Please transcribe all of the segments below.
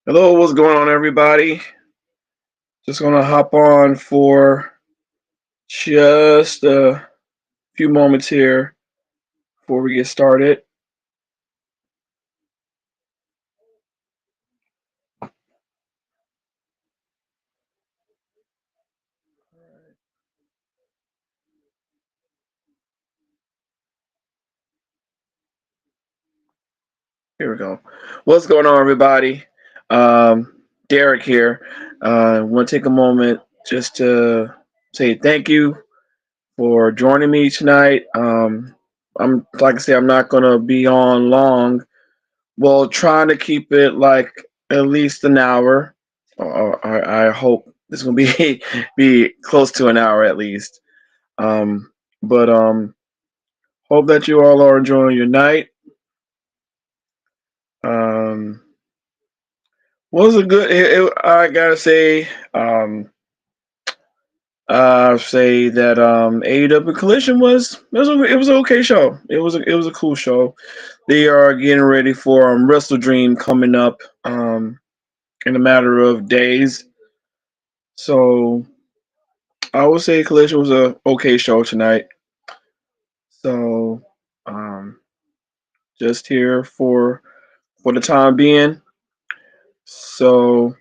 Hello, what's going on, everybody? Just gonna hop on for just a few moments here before we get started. Here we go. What's going on, everybody? Derek here. I want to take a moment just to say thank you for joining me tonight. I'm like I say, I'm not gonna be on long. Well, trying to keep it like at least an hour. I hope this is gonna be be close to an hour at least. Um, but hope that you all are enjoying your night. Um, was a good. I gotta say, say that AEW Collision was an okay show. It was a cool show. They are getting ready for Wrestle Dream coming up in a matter of days. So I would say Collision was a okay show tonight. So um, just here for the time being. So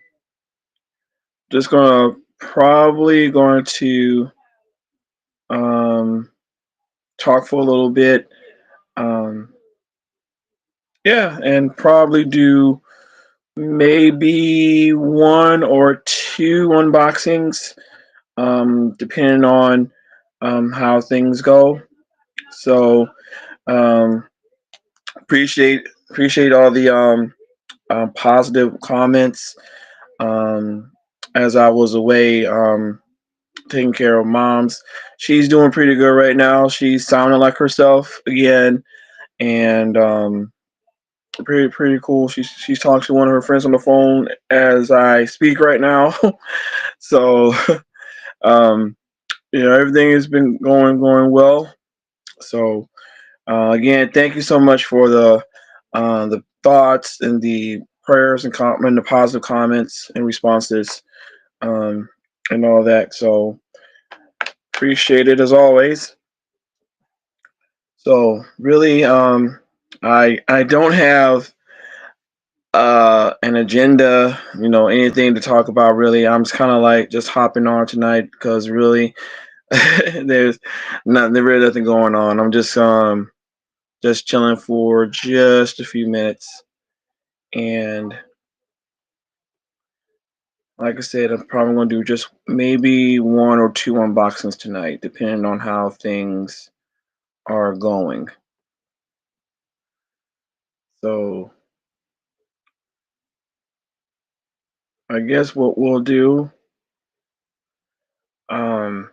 just gonna probably going to um, talk for a little bit. Um, yeah, and probably do maybe one or two unboxings, depending on how things go. So um, appreciate all the positive comments as I was away taking care of moms. She's doing pretty good right now. She's sounding like herself again, and pretty cool. She's talking to one of her friends on the phone as I speak right now. So um, everything has been going well. So again, thank you so much for the thoughts and the prayers and the positive comments and responses um, and all that. So appreciate it as always. So really, I don't have an agenda, anything to talk about. Really, I'm just kind of like just hopping on tonight because really, there's really nothing going on. I'm just chilling for just a few minutes, and like I said, I'm probably gonna do just maybe one or two unboxings tonight, depending on how things are going. So I guess what we'll do, um,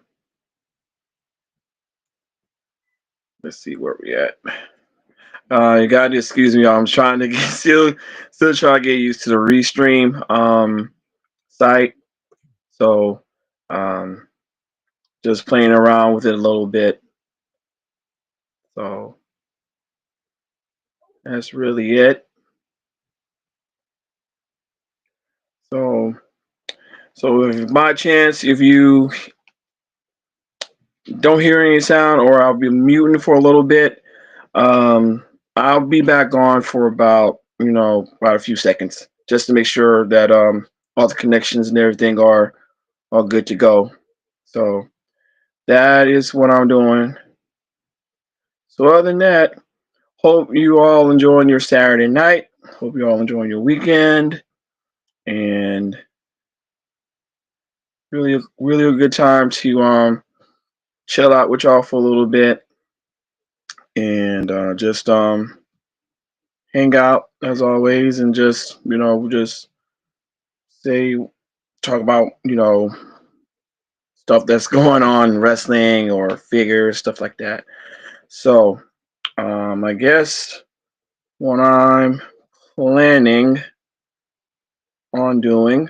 let's see where we at. You gotta excuse me, I'm trying to get still trying to get used to the restream site. So um, just playing around with it a little bit. So that's really it. So if by chance if you don't hear any sound or I'll be muting for a little bit, um, I'll be back on for about a few seconds just to make sure that all the connections and everything are all good to go. So that is what I'm doing. So other than that, hope you all enjoying your Saturday night. Hope you all enjoying your weekend and really a good time to chill out with y'all for a little bit and just hang out as always and just just say talk about stuff that's going on in wrestling or figures stuff like that. So I guess what I'm planning on doing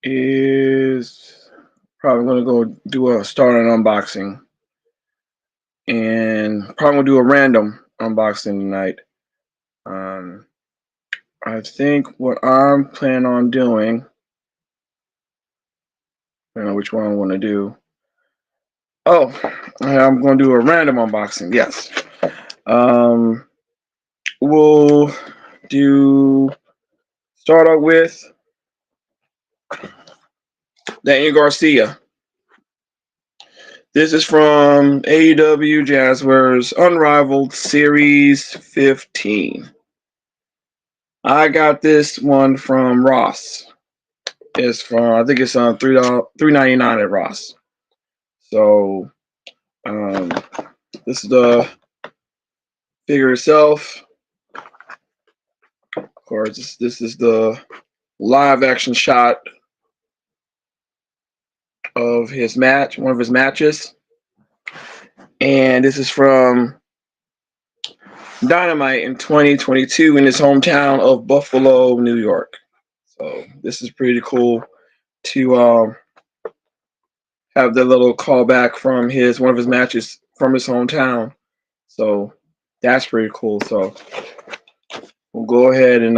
is probably going to go do a start an unboxing and probably going to do a random unboxing tonight. Um, I think what I'm planning on doing, I don't know which one I want to do. Oh, I'm going to do a random unboxing. Yes. Um, we'll do start out with Daniel Garcia. This is from AEW Jazzwares Unrivaled Series 15. I got this one from Ross. It's from I think it's on $3.99 at Ross. So um, this is the figure itself. Of course, this is the live action shot of his match, one of his matches, and this is from Dynamite in 2022 in his hometown of Buffalo, New York. So this is pretty cool to have that little callback from his one of his matches from his hometown. So that's pretty cool. So we'll go ahead and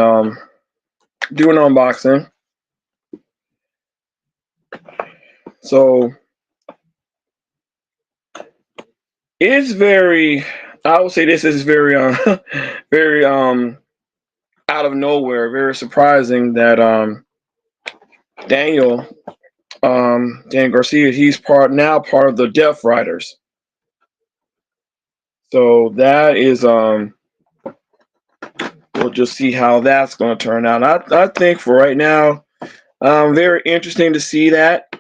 do an unboxing. So it's very, I would say this is very, very out of nowhere, very surprising that Daniel, Dan Garcia, he's part of the Death Riders. So that is we'll just see how that's going to turn out. I think for right now, very interesting to see that.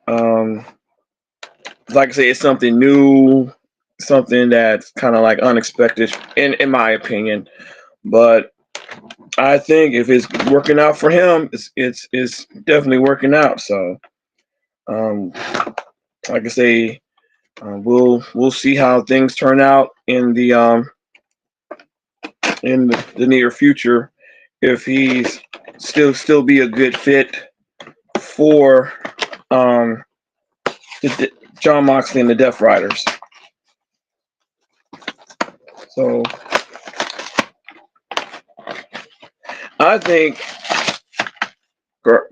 Um, like I say, it's something new, something that's kind of like unexpected in my opinion. But I think if it's working out for him, it's definitely working out. So, um, like I say, we'll see how things turn out in the near future. If he's still be a good fit for um, John Moxley and the Death Riders. So I think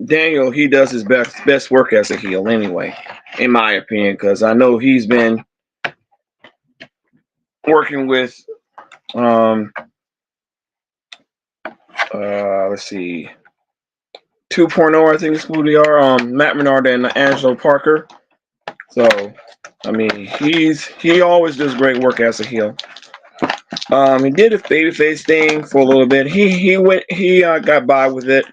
Daniel he does his best work as a heel anyway, in my opinion, because I know he's been working with um, let's see 2.0 I think is who they are Matt Menard and Angelo Parker. So I mean he always does great work as a heel. He did a babyface thing for a little bit. He got by with it,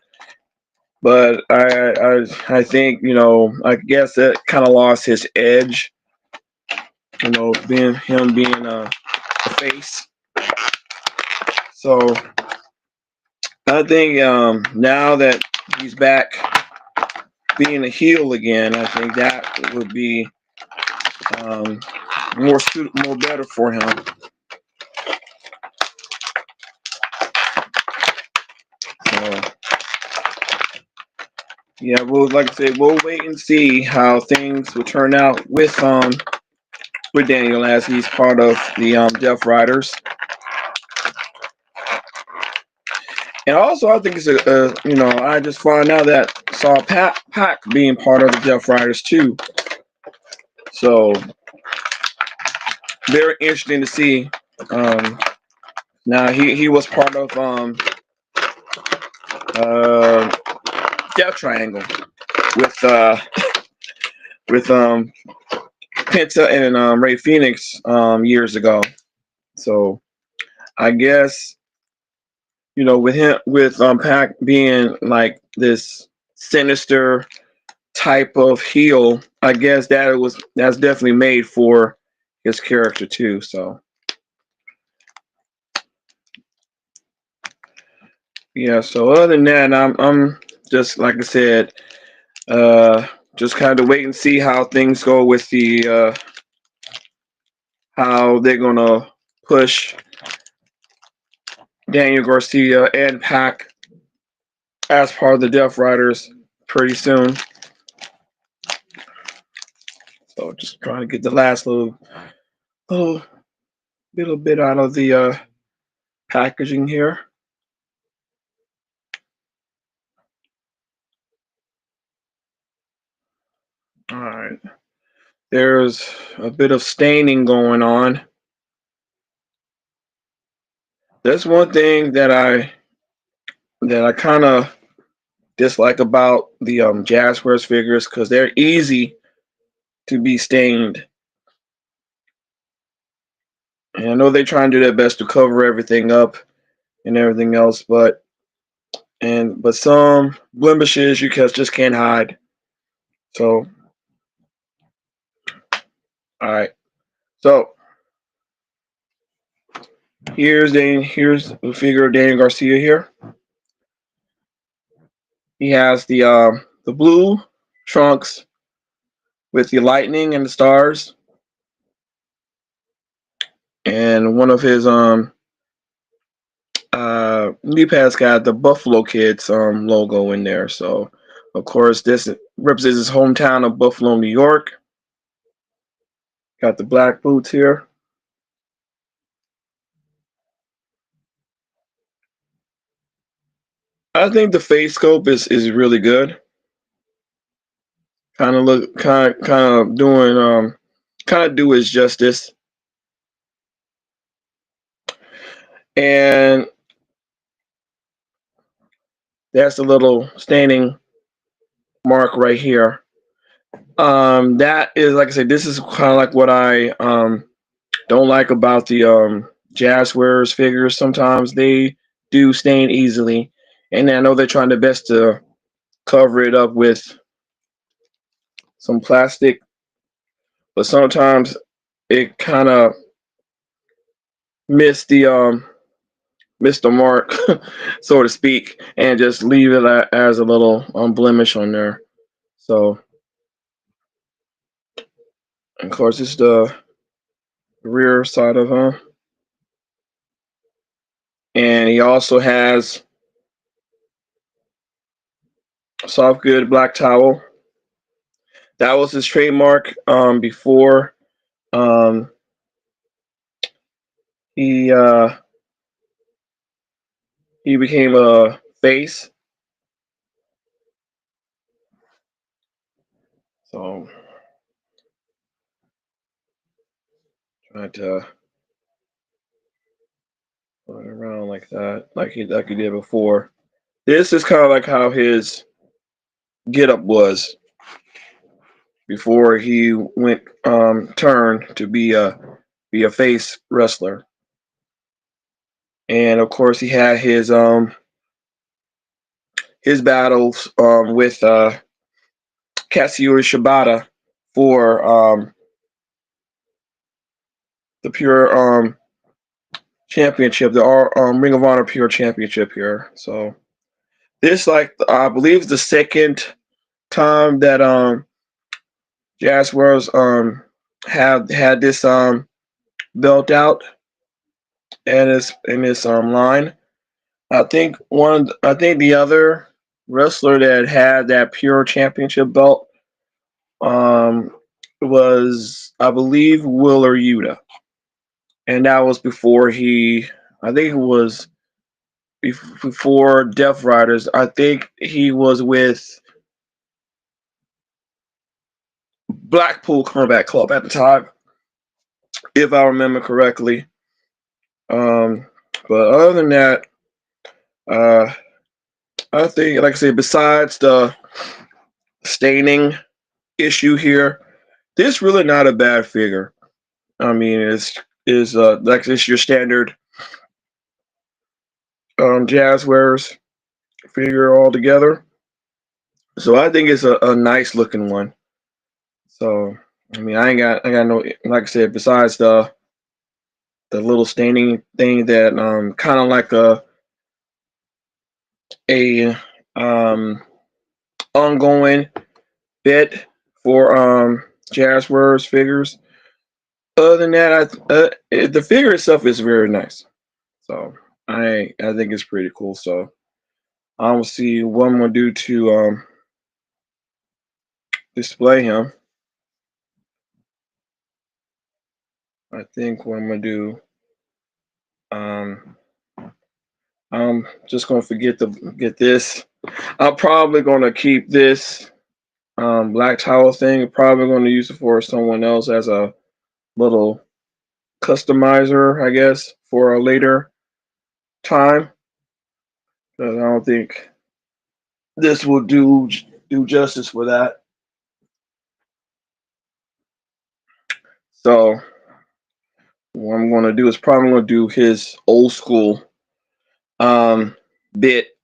but I think I guess that kind of lost his edge. Being a face. So I think now that he's back being a heel again, I think that would be more better for him. So yeah, like I said, we'll wait and see how things will turn out with Daniel as he's part of the Death Riders. And also, I think it's I just found out that saw Pac being part of the Death Riders too. So very interesting to see. Now he was part of uh, Death Triangle with with Penta and Ray Phoenix years ago. So I guess with Pac being like this sinister type of heel, I guess that's definitely made for his character too. So yeah. So other than that, I'm just like I said, uh, just kind of wait and see how things go with the how they're gonna push Daniel Garcia and Pac as part of the Death Riders pretty soon. So just trying to get the last little bit out of the packaging here. All right. There's a bit of staining going on. That's one thing that I kind of dislike about the Jazzwares figures because they're easy to be stained. And I know they try and do their best to cover everything up and everything else, but some blemishes you just can't hide. So, all right. So here's the figure of Daniel Garcia here. He has the blue trunks with the lightning and the stars, and one of his knee pads got the Buffalo Kids logo in there. So of course this represents his hometown of Buffalo, New York. Got the black boots here. I think the face scope is really good. Kind of doing kind of do his justice. And that's a little staining mark right here. That is, like I said, this is kind of like what I don't like about the Jazzwares figures. Sometimes they do stain easily, and I know they're trying their best to cover it up with some plastic, but sometimes it kind of miss the miss the mark, so to speak, and just leave it as a little blemish on there. So, of course, it's the rear side of him, and he also has a soft good black towel. That was his trademark before um, he uh, he became a face. So trying to run around like that, like he did before. This is kind of like how his get up was before he went turned to be a face wrestler. And of course, he had his battles with Katsuyori Shibata for the pure championship, the Ring of Honor Pure Championship here. So this, like, I believe, is the second time that Jazzwares have had this belt out and this line. I think the other wrestler that had that Pure Championship belt um was, I believe, Willer Yuta, and that was before I think it was before Death Riders. I think he was with Blackpool Combat Club at the time, if I remember correctly. Um, but other than that, uh, I think, like I said, besides the staining issue here, this really not a bad figure. I mean, is like this your standard Jazzwares figure altogether. So I think it's a nice looking one. So I mean, I got no, like I said, besides the little staining thing that kind of like a ongoing bit for Jazzwares figures. Other than that, the figure itself is very nice. So I think it's pretty cool. So I will see what I'm gonna do to display him. I think what I'm gonna do, um, I'm just gonna forget to get this. I'm probably gonna keep this black towel thing. Probably going to use it for someone else as a little customizer, I guess, for a later time. Because I don't think this will do justice for that. So what I'm going to do is probably going to do his old school um, bit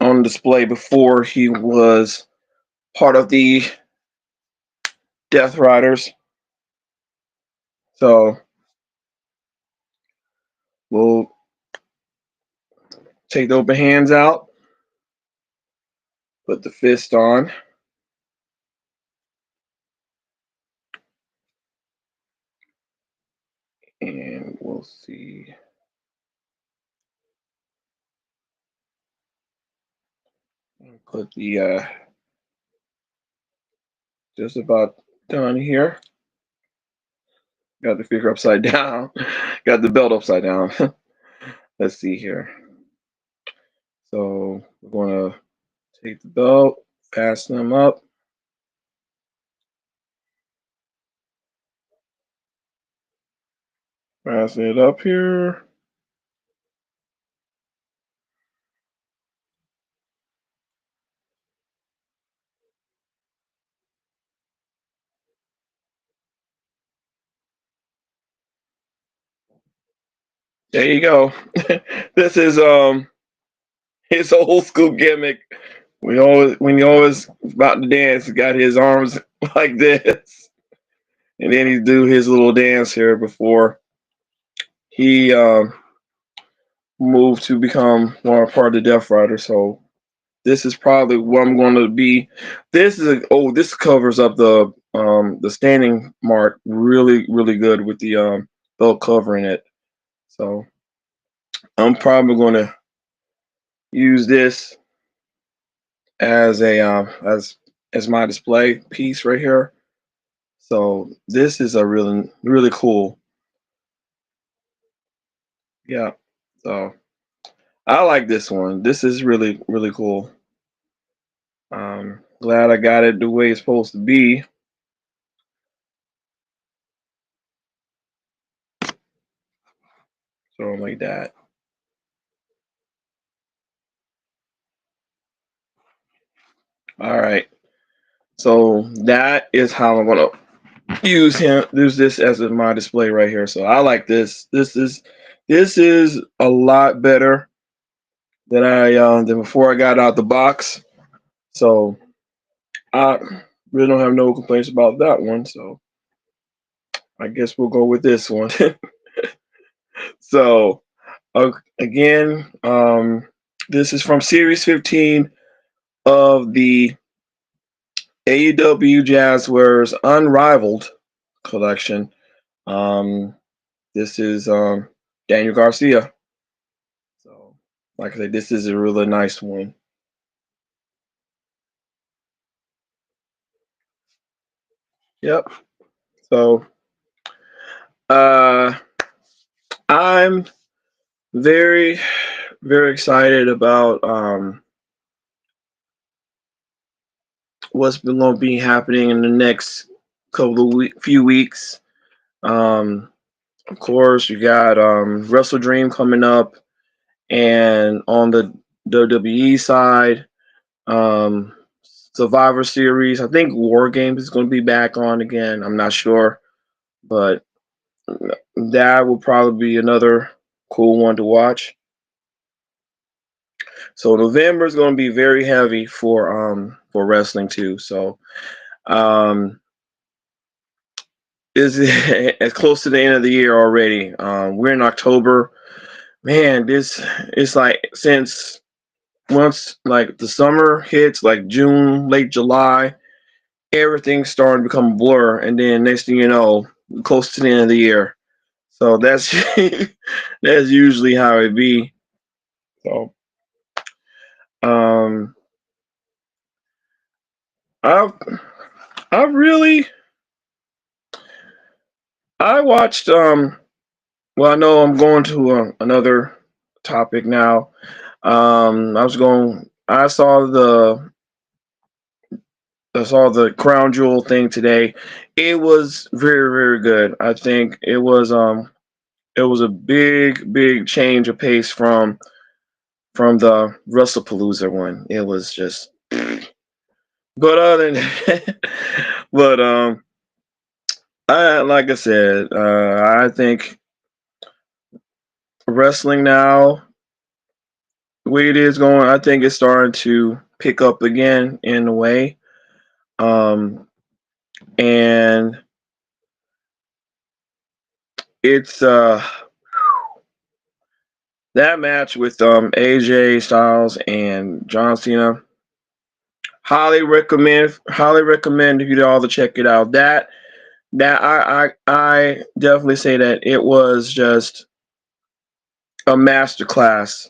on display before he was part of the Death Riders. So we'll take the open hands out, put the fist on, and we'll see. Put the just about done here. Got the figure upside down. Got the belt upside down. Let's see here. So we're gonna take the belt, fasten them up. Fasten it up here. There you go. This is his old school gimmick. When he always about to dance, he got his arms like this, and then he do his little dance here before he moved to become more part of the Death Rider. So this is probably what I'm going to be. This covers up the standing mark really good with the belt covering it. So I'm probably going to use this as a as my display piece right here. So this is a really cool. Yeah. So I like this one. This is really cool. Glad I got it the way it's supposed to be. So like that. All right. So that is how I'm gonna use this as my display right here. So I like this. This is a lot better than I than before I got out the box. So I really don't have no complaints about that one. So I guess we'll go with this one. So again, this is from Series 15 of the AEW Jazzwares Unrivaled collection. This is Daniel Garcia. So, like I said, this is a really nice one. Yep. So, uh, I'm very, very excited about what's been going to be happening in the next few weeks. Um, of course, you got Wrestle Dream coming up, and on the WWE side, um, Survivor Series. I think War Games is going to be back on again. I'm not sure, but that will probably be another cool one to watch. So November is going to be very heavy for wrestling too. So um, is as close to the end of the year already. We're in October. Man, this it's like since once like the summer hits, like June, late July, everything's starting to become a blur, and then next thing you know, close to the end of the year. So that's that's usually how it be. So um, I I really I watched well I know I'm going to another topic now. I saw I saw the crown jewel thing today. It was very, very good. I think it was a big change of pace from the WrestlePalooza one. It was just, but other than, but I like I said, I think wrestling now, the way it is going, I think it's starting to pick up again in a way. Um, and it's that match with AJ Styles and John Cena. Highly recommend if you all to check it out. I definitely say that it was just a masterclass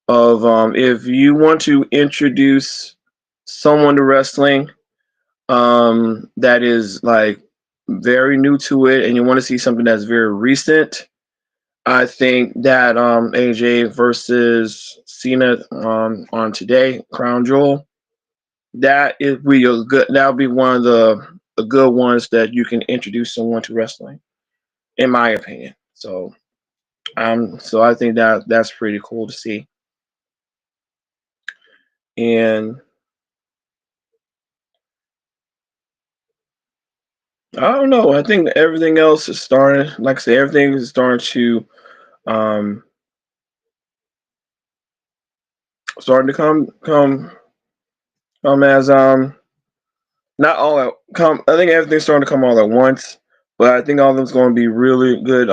of if you want to introduce someone to wrestling that is like very new to it and you want to see something that's very recent. I think that AJ versus Cena on today, Crown Jewel, that is be a good. That'll be one of the good ones that you can introduce someone to wrestling, in my opinion. So I think that that's pretty cool to see. And I don't know. I think everything else is starting. Like I said, everything is starting to um starting to come as not all at come. I think everything's starting to come all at once. But I think all of them's going to be really good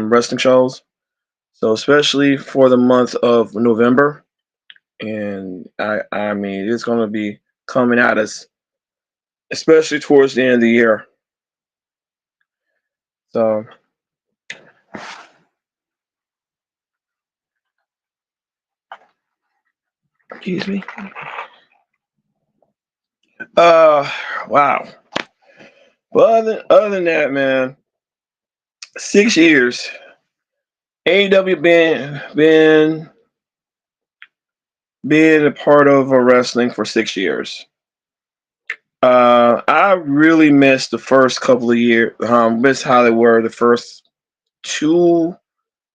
wrestling shows. So especially for the month of November, and I mean it's going to be coming at us, especially towards the end of the year. So excuse me. Uh, wow. But other than that, man, 6 years. AEW been a part of wrestling for 6 years. I really missed the first couple of years. Missed how they were the first 2,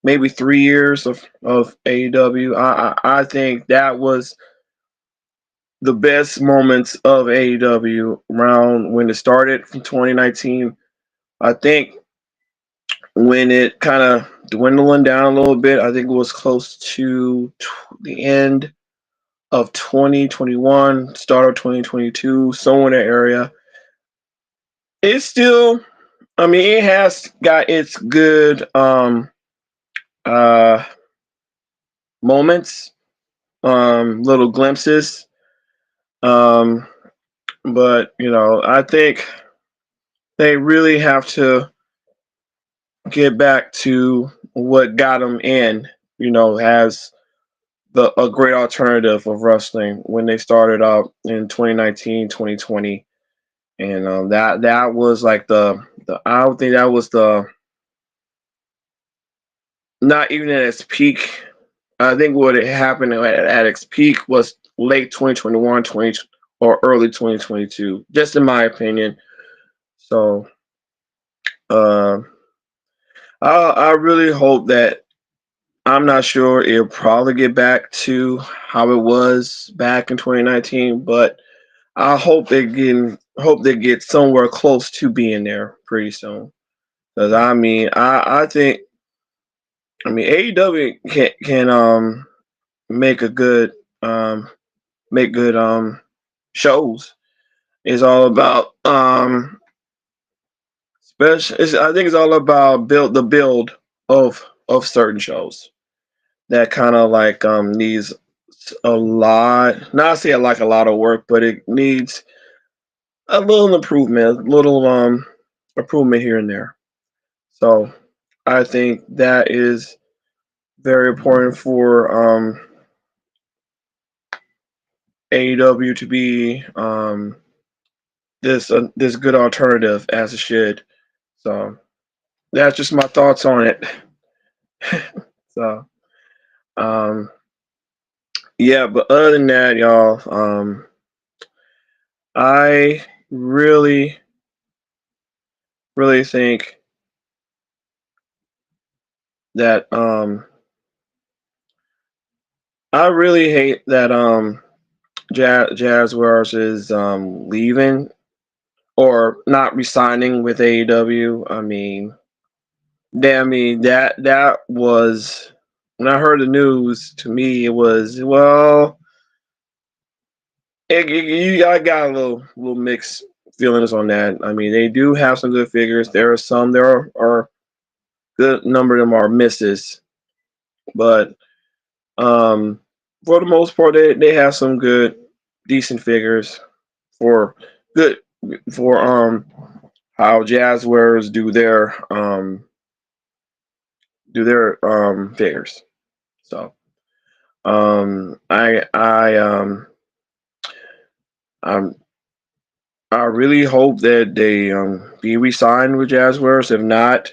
maybe 3 years of AEW. I think that was the best moments of AEW around when it started from 2019. I think when it kind of dwindling down a little bit, I think it was close to the end of 2021, start of 2022, somewhere in that area. It's still, I mean, it has got its good uh moments, little glimpses. Um, but I think they really have to get back to what got them in. As the a great alternative of wrestling when they started out in 2019, 2020, and that was like the I don't think that was the not even at its peak. I think what had happened at its peak was late 2021, 20 or early 2022, just in my opinion. So uh, I really hope that I'm not sure it'll probably get back to how it was back in 2019, but I hope they get somewhere close to being there pretty soon. Because I mean, I think AEW can make a good um make good shows. It's all about special. I think it's all about build of certain shows that kind of like needs a lot. Not say like a lot of work, but it needs a little improvement, a little improvement here and there. So I think that is very important for AEW to be this good alternative as it should. So that's just my thoughts on it. So um, yeah, but other than that, y'all, I really, really think that I really hate that Jaguars is leaving or not resigning with AEW. That was when I heard the news. To me, it was well. I got a little mixed feelings on that. I mean, they do have some good figures. There are good number of them are misses, but um, for the most part, they have some good, decent figures for good for how Jazzwares do their figures. So um, I I um I'm I really hope that they be re-signed with Jazzwares. If not,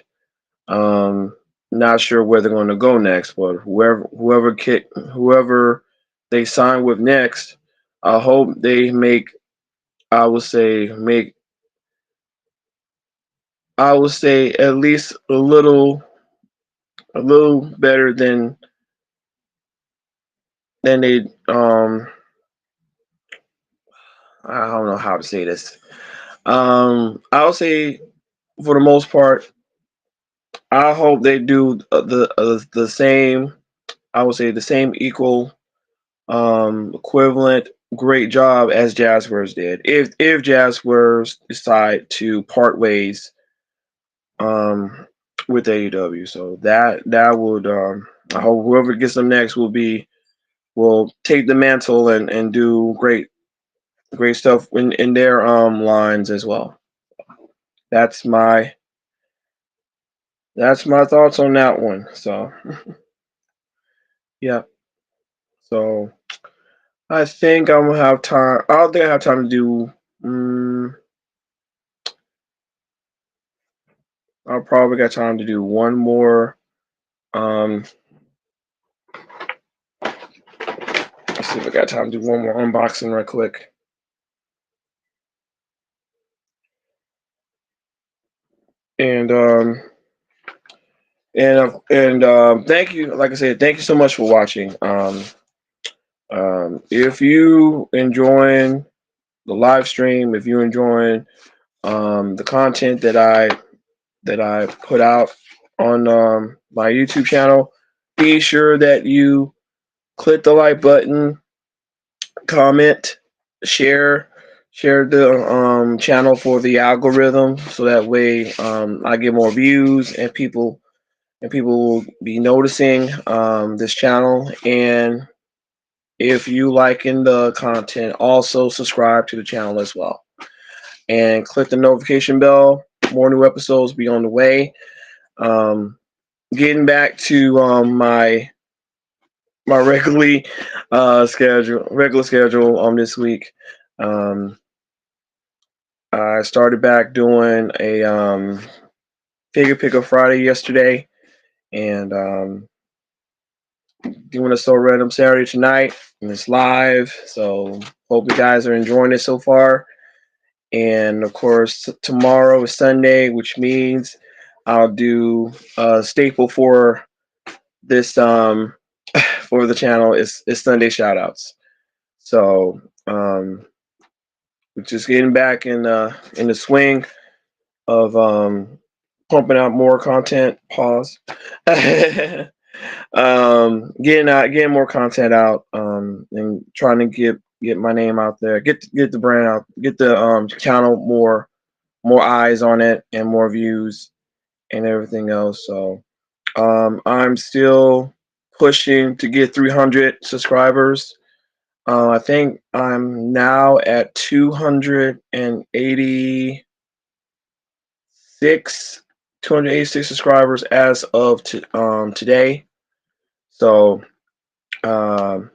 um, not sure where they're going to go next. But whoever they sign with next, I hope they make. I would say make. I would say at least a little better than they. I don't know how to say this. I would say for the most part, I hope they do the same. I would say the same equal equivalent great job as Jazzwares did. If Jazzwares decide to part ways with AEW, so that would I hope whoever gets them next will take the mantle and do great stuff in their lines as well. That's my that's my thoughts on that one. So yeah. So I think I'm gonna have time. I don't think I have time to do. Um, I'll probably got time to do one more. Um, let's see if I got time to do one more unboxing right quick. And thank you. Like I said, thank you so much for watching. If you enjoying the live stream, if you enjoying the content that I put out on my YouTube channel, be sure that you click the like button, comment, share, share the channel for the algorithm, so that way I get more views and people will be noticing this channel. And if you liking the content, also subscribe to the channel as well and click the notification bell. More new episodes be on the way. Um, Getting back to my regular schedule this week. Um, I started back doing a figure picker Friday yesterday, and doing a so random Saturday tonight, and it's live. So hope you guys are enjoying it so far. And of course, tomorrow is Sunday, which means I'll do a staple for this for the channel is Sunday shoutouts. So we're just getting back in the swing of pumping out more content. Pause. Getting more content out, and trying to get my name out there, get the brand out, get the channel more eyes on it and more views and everything else. So I'm still pushing to get 300 subscribers. I think I'm now at 286 subscribers as of today. So um,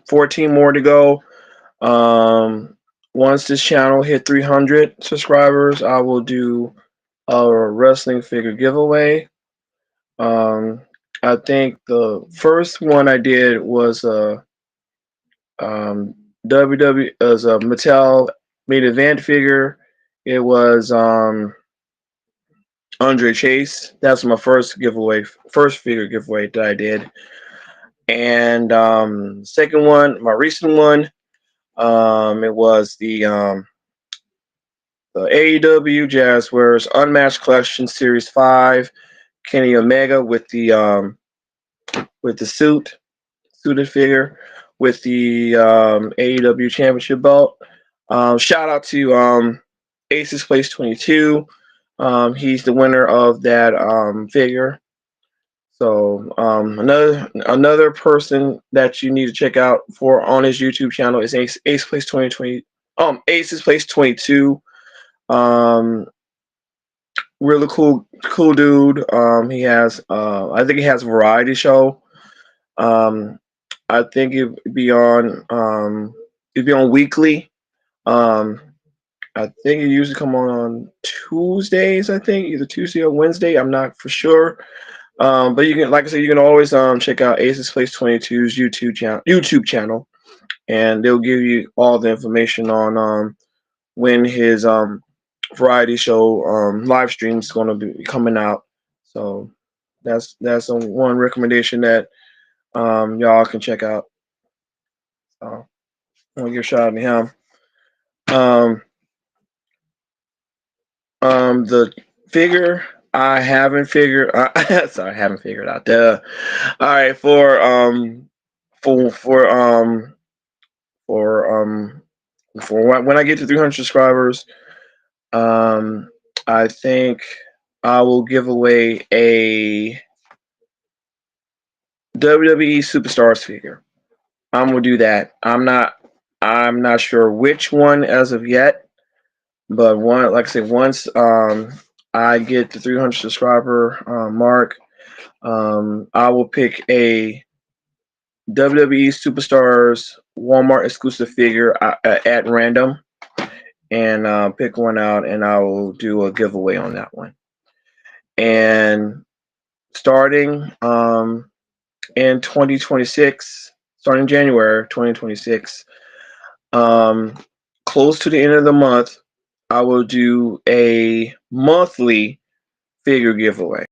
14 more to go. Once this channel hit 300 subscribers, I will do a wrestling figure giveaway. Um, I think the first one I did was um, WW as a Mattel main event figure, it was Andre Chase. That's my first figure giveaway that I did. And second one, my recent one, it was the AEW Jazzwares Unmatched Collection Series 5, Kenny Omega with the suited figure with the AEW Championship belt. Shout out to Aces Place 22. He's the winner of that figure. So another person that you need to check out for on his YouTube channel is Ace Place 2020. Aces Place 22. Um, really cool dude. He has I think he has a variety show. Um, I think it'd be on weekly. Um, I think it usually come on Tuesdays. I think either Tuesday or Wednesday. I'm not for sure. But you can, like I said, you can always check out Aces Place 22's YouTube channel, and they'll give you all the information on when his variety show live stream is going to be coming out. So that's one recommendation that y'all can check out. So I want to give a shout out to him. Um, the figure I haven't figured. Sorry, I haven't figured out. Duh. All right, for for um for when I get to 300 subscribers, um, I think I will give away a WWE Superstars figure. I'm gonna do that. I'm not sure which one as of yet, but one, like I said, once I get the 300 subscriber mark, I will pick a WWE Superstars Walmart exclusive figure at random and pick one out, and I will do a giveaway on that one. And starting in 2026, starting January 2026, um, close to the end of the month, I will do a monthly figure giveaway.